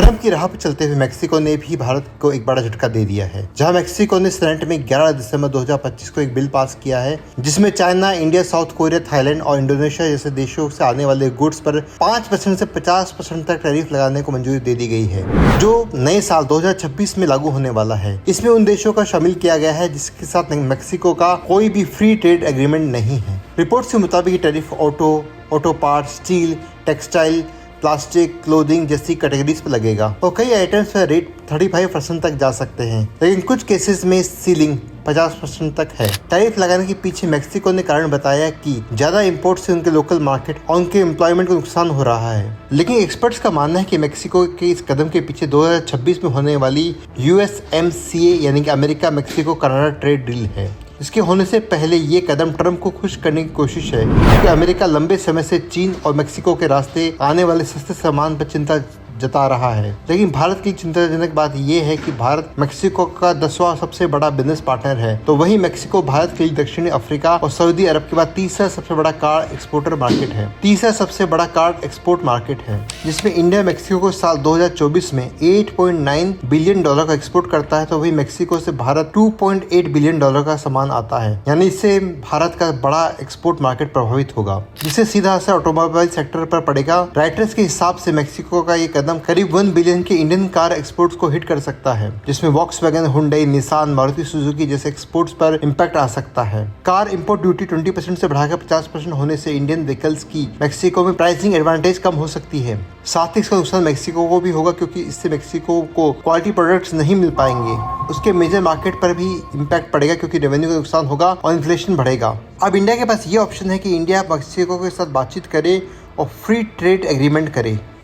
Trump की राह पर चलते हुए मेक्सिको ने भी भारत को एक बड़ा झटका दे दिया है, जहां मेक्सिको ने सेनेट में 11 दिसंबर 2025 को एक बिल पास किया है जिसमें China, India, south Korea, Thailand और इंडोनेशिया जैसे देशों से आने वाले गुड्स पर 5% से 50% तक टैरिफ लगाने को मंजूरी दे दी गई है, जो नए साल 2026 में लागू होने वाला है। इसमें उन देशों का शामिल किया गया है जिसके साथ मेक्सिको का कोई भी फ्री ट्रेड एग्रीमेंट नहीं है। रिपोर्ट्स के मुताबिक tariff auto part, steel, textile, plastic, clothing जैसी कैटेगरीज पर लगेगा और कई आइटम्स पर रेट 35% तक जा सकते हैं, लेकिन कुछ केसेस में सीलिंग 50% तक है। टैरिफ लगाने के पीछे मेक्सिको ने कारण बताया कि ज्यादा इंपोर्ट से उनके लोकल मार्केट और उनके एम्प्लॉयमेंट को नुकसान हो रहा है। लेकिन एक्सपर्ट्स का मानना है कि मेक्सिको के इस कदम के पीछे 2026 में होने वाली USMCA यानी कि America Mexico Canada trade deal है। इसके होने से पहले ये कदम ट्रंप को खुश करने की कोशिश है, क्योंकि अमेरिका लंबे समय से चीन और मेक्सिको के रास्ते आने वाले सस्ते सामान पर चिंता जता रहा है। लेकिन भारत की चिंताजनक बात यह है कि भारत मेक्सिको का 10वां सबसे बड़ा बिजनेस पार्टनर है, तो वही मेक्सिको भारत के लिए दक्षिणी अफ्रीका और सऊदी अरब के बाद तीसरा सबसे बड़ा कार एक्सपोर्टर मार्केट है। तीसरा सबसे बड़ा कार एक्सपोर्ट मार्केट है, जिसमें इंडिया मेक्सिको को साल 2024 में $8.9 बिलियन का एक्सपोर्ट करता है, तो वही मेक्सिको से भारत $2.8 बिलियन का सामान आता है। यानी इससे भारत का बड़ा एक्सपोर्ट मार्केट प्रभावित होगा, जिससे सीधा असर ऑटोमोबाइल सेक्टर पर पड़ेगा। राइटर्स के हिसाब से मेक्सिको का ये कदम करीब 1 बिलियन के इंडियन कार एक्सपोर्ट्स को हिट कर सकता है, जिसमें Volkswagen, Hyundai, Nissan, Maruti Suzuki जैसे एक्सपोर्ट्स पर इम्पैक्ट आ सकता है। कार इंपोर्ट ड्यूटी 20% से बढ़ाकर 50% होने से इंडियन व्हीकल्स की मेक्सिको में प्राइसिंग एडवांटेज कम हो सकती है। साथ ही इसका नुकसान मेक्सिको को भी होगा, क्योंकि इससे मेक्सिको को क्वालिटी प्रोडक्ट्स नहीं मिल पाएंगे। उसके मेजर मार्केट पर भी इम्पैक्ट पड़ेगा, क्योंकि रेवेन्यू का नुकसान होगा और इन्फ्लेशन बढ़ेगा। अब इंडिया के पास ये ऑप्शन है कि इंडिया मेक्सिको के साथ बातचीत करे और फ्री ट्रेड एग्रीमेंट करे।